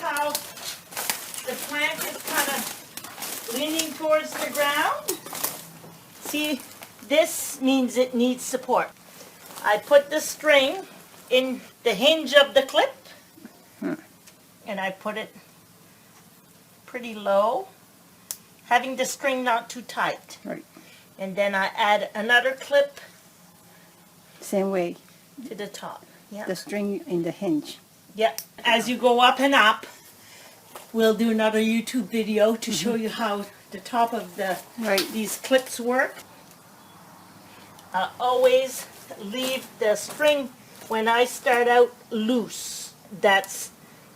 how the plant is kind of leaning towards the ground? See, this means it needs support. I put the string in the hinge of the clip, and I put it pretty low, having the string not too tight. Right. And then I add another clip Same way. to the top. Yeah. The string in the hinge. Yeah. As you go up and up, we'll do another YouTube video to show you how the top of these clips work. I always leave the string when I start out loose. That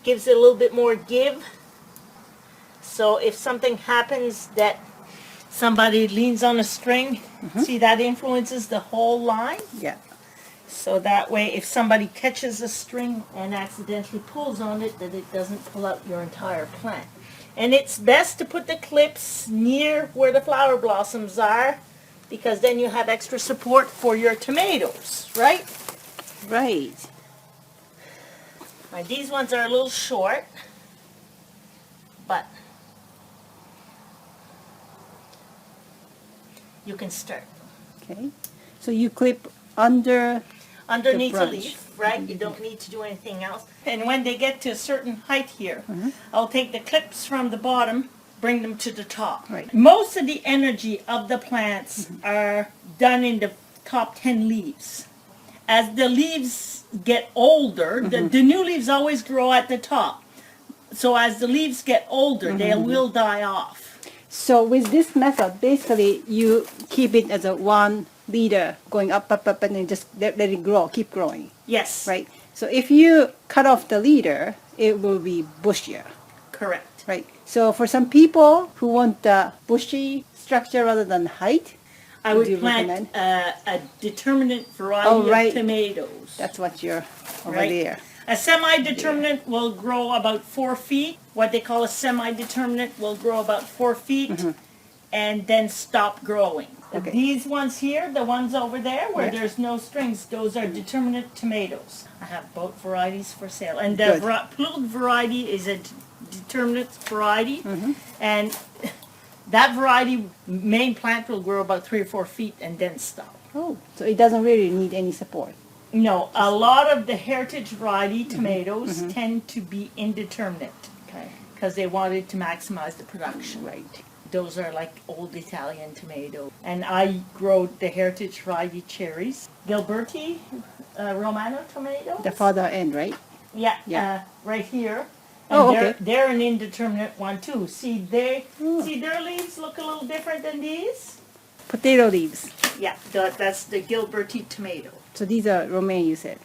gives it a little bit more give. So if something happens that somebody leans on a string, see that influences the whole line? Yeah. So that way if somebody catches a string and accidentally pulls on it, that it doesn't pull out your entire plant. And it's best to put the clips near where the flower blossoms are, because then you have extra support for your tomatoes, right? Right. Now, these ones are a little short, but you can start. Okay. So you clip underneath The leaf, right? You don't need to do anything else. And when they get to a certain height here, I'll take the clips from the bottom, bring them to the top. Right. Most of the energy of the plants are done in the top 10 leaves. As the leaves get older, the new leaves always grow at the top. So as the leaves get older, they will die off. So with this method, basically you keep it as a one leader going up, and then just let it grow, keep growing, Yes. right? So if you cut off the leader, it will be bushier, Correct. right? So for some people who want the bushy structure rather than height, I would you would plant recommend? a determinate variety of tomatoes. That's what you're over Right. there. A semi-determinate will grow about 4 feet. What they call a semi-determinate will grow about 4 feet and then stop growing. Okay. These ones here, the ones over there where Yeah. there's no strings, those are determinate tomatoes. I have both varieties for sale. And the Good. plugged variety is a determinate variety. And that variety, main plant will grow about 3 or 4 feet and then stop. Oh, so it doesn't really need any support. No, a lot of the heritage variety tomatoes tend to be indeterminate. Okay. Because they wanted to maximize the production. Right. Those are like old Italian tomatoes. And I grow the heritage variety cherries. Gilberti Romano tomatoes. The farther end, right? Yeah, Yeah. right here. Oh, And okay. they're an indeterminate one too. See, see their leaves look a little different than these? Potato leaves. Yeah, that's the Gilberti tomato. So these are romaine, you said.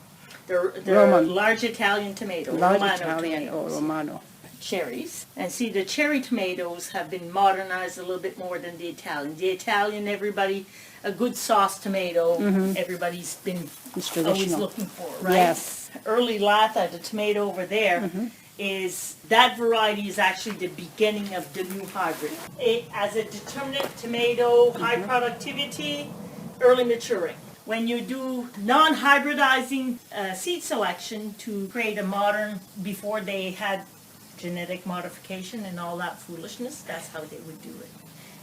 They're Roman. large Italian tomato. Large Romano Italian or tomatoes. Romano. Cherries. And see, the cherry tomatoes have been modernized a little bit more than the Italian. The Italian, everybody, a good sauce tomato, everybody's been It's always traditional. looking for, right? Yes. Early Latha, the tomato over there, is that variety is actually the beginning of the new hybrid. As a determinate tomato, high productivity, early maturing. When you do non-hybridizing seed selection to create a modern, before they had genetic modification and all that foolishness, that's how they would do it.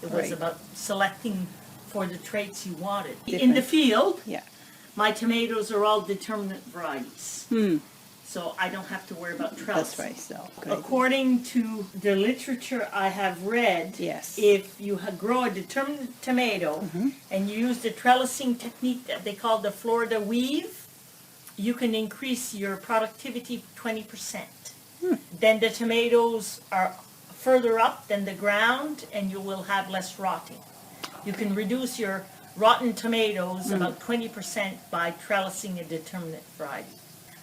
It was Right. about selecting for the traits you wanted. In Different. the field, Yeah. my tomatoes are all determinate varieties. So I don't have to worry about trellis. That's right. So, According to the literature I have read, Yes. if you grow a determinate tomato and you use the trellising technique that they call the Florida weave, you can increase your productivity 20%. Then the tomatoes are further up than the ground and you will have less rotting. You can reduce your rotten tomatoes about 20% by trellising a determinate variety.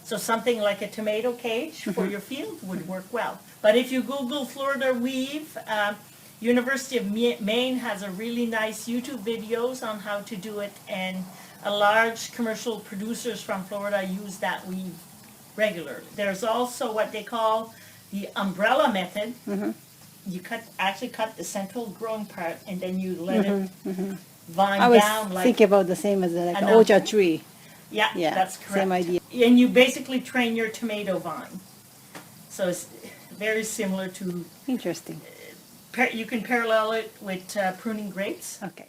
So something like a tomato cage for your field would work well. But if you Google Florida weave, University of Maine has a really nice YouTube videos on how to do it, and a large commercial producers from Florida use that weave regularly. There's also what they call the umbrella method. You actually cut the central growing part and then you let it vine I was down like thinking about the same as like an an orchard tree. yeah, Yeah, that's correct. same idea. And you basically train your tomato vine. So very similar to, Interesting. you can parallel it with pruning grapes. Okay.